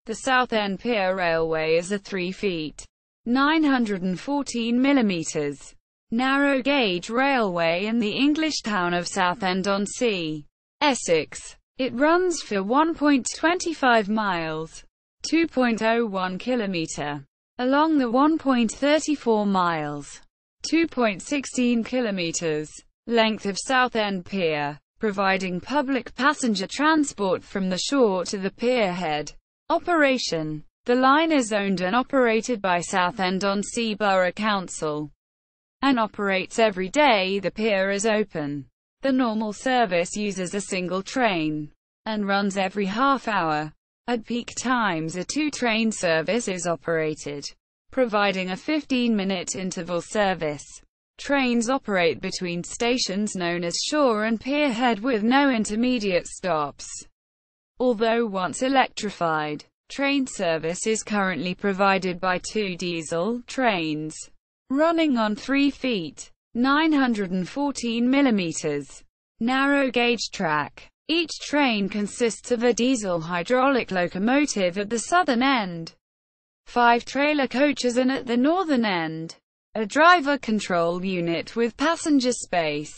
The Southend Pier Railway is a 3 feet, 914 millimeters, narrow-gauge railway in the English town of Southend-on-Sea, Essex. It runs for 1.25 miles, 2.01 kilometer, along the 1.34 miles, 2.16 kilometers, length of Southend Pier, providing public passenger transport from the shore to the pierhead. Operation. The line is owned and operated by Southend-on-Sea Borough Council and operates every day the pier is open. The normal service uses a single train and runs every half hour. At peak times a 2-train service is operated, providing a 15-minute interval service. Trains operate between stations known as Shore and Pierhead with no intermediate stops. Although once electrified, train service is currently provided by 2 diesel trains, running on 3 feet, 914 millimeters, narrow-gauge track. Each train consists of a diesel hydraulic locomotive at the southern end, 5 trailer coaches and at the northern end, a driver control unit with passenger space.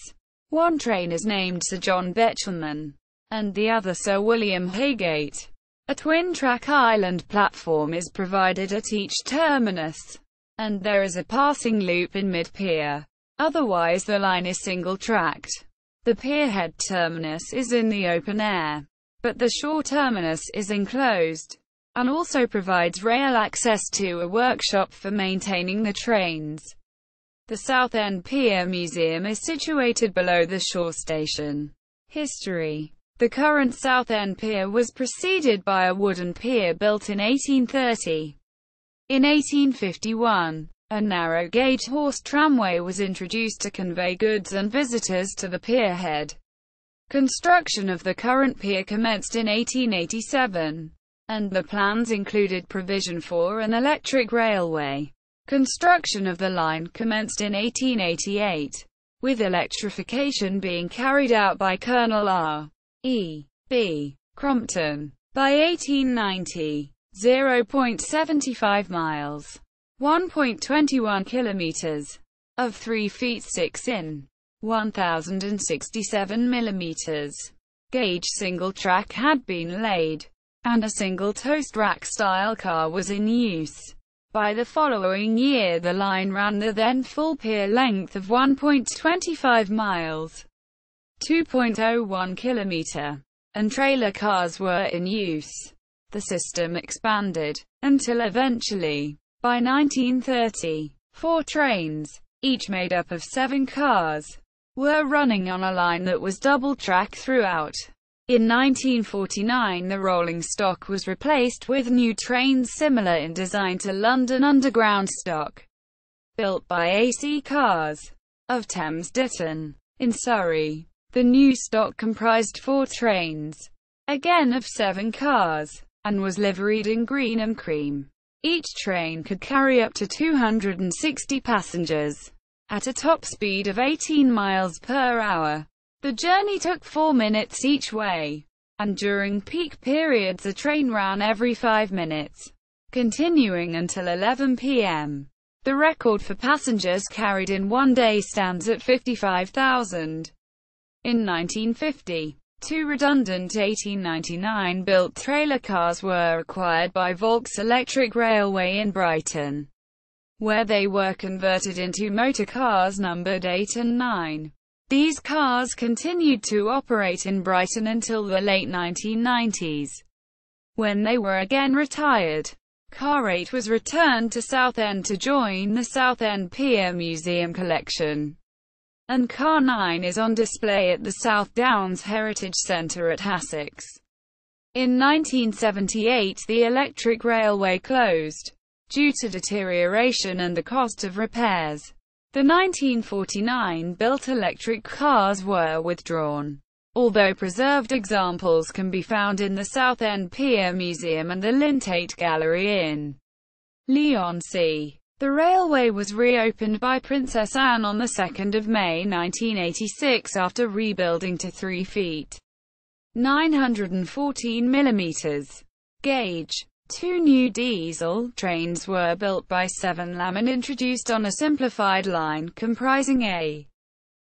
One train is named Sir John Betchelman, and the other Sir William Haygate. A twin-track island platform is provided at each terminus, and there is a passing loop in mid-pier. Otherwise the line is single-tracked. The pierhead terminus is in the open air, but the shore terminus is enclosed, and also provides rail access to a workshop for maintaining the trains. The Southend Pier Museum is situated below the shore station. History. The current Southend Pier was preceded by a wooden pier built in 1830. In 1851, a narrow-gauge horse tramway was introduced to convey goods and visitors to the pierhead. Construction of the current pier commenced in 1887, and the plans included provision for an electric railway. Construction of the line commenced in 1888, with electrification being carried out by Colonel R. E. B. Crompton. By 1890, 0.75 miles, 1.21 kilometers, of 3 feet 6 in, 1,067 millimeters, gauge single track had been laid, and a single toast rack style car was in use. By the following year the line ran the then full pier length of 1.25 miles, 2.01 kilometer, and trailer cars were in use. The system expanded, until eventually, by 1930, 4 trains, each made up of 7 cars, were running on a line that was double-track throughout. In 1949 the rolling stock was replaced with new trains similar in design to London Underground stock, built by AC Cars, of Thames Ditton, in Surrey. The new stock comprised 4 trains, again of 7 cars, and was liveried in green and cream. Each train could carry up to 260 passengers, at a top speed of 18 miles per hour. The journey took 4 minutes each way, and during peak periods a train ran every 5 minutes, continuing until 11 p.m. The record for passengers carried in one day stands at 55,000. In 1950, 2 redundant 1899-built trailer cars were acquired by Volks Electric Railway in Brighton, where they were converted into motor cars numbered 8 and 9. These cars continued to operate in Brighton until the late 1990s, when they were again retired. Car 8 was returned to Southend to join the Southend Pier Museum collection, and Car 9 is on display at the South Downs Heritage Centre at Essex. In 1978 the electric railway closed, due to deterioration and the cost of repairs. The 1949-built electric cars were withdrawn, although preserved examples can be found in the Southend Pier Museum and the Lintate Gallery in Leigh-on-Sea. The railway was reopened by Princess Anne on 2 May 1986 after rebuilding to 3 feet, 914 millimeters, gauge. Two new diesel trains were built by Southern and introduced on a simplified line comprising a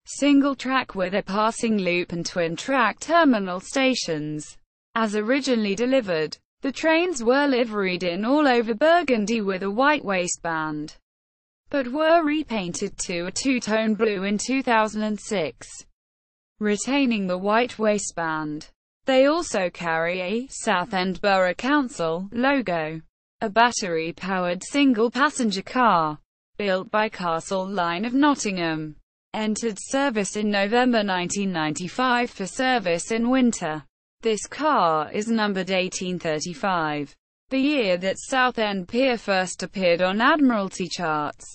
single track with a passing loop and twin-track terminal stations. As originally delivered, the trains were liveried in all over burgundy with a white waistband, but were repainted to a two-tone blue in 2006, retaining the white waistband. They also carry a Southend Borough Council logo. A battery-powered single-passenger car, built by Castle Line of Nottingham, entered service in November 1995 for service in winter. This car is numbered 1835, the year that Southend Pier first appeared on Admiralty charts.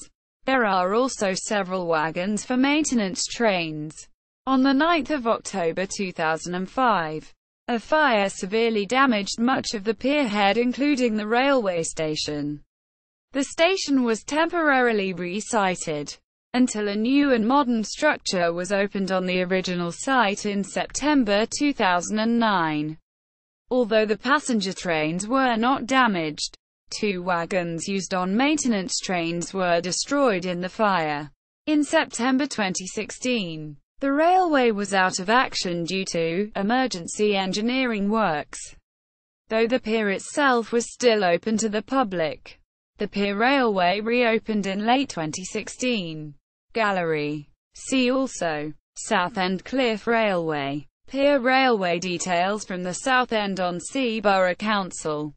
There are also several wagons for maintenance trains. On the 9th of October 2005, a fire severely damaged much of the pierhead including the railway station. The station was temporarily re-sited, until a new and modern structure was opened on the original site in September 2009. Although the passenger trains were not damaged, two wagons used on maintenance trains were destroyed in the fire. In September 2016, the railway was out of action due to emergency engineering works, though the pier itself was still open to the public. The Pier Railway reopened in late 2016. Gallery. See also Southend Cliff Railway. Pier Railway details from the Southend-on-Sea Borough Council.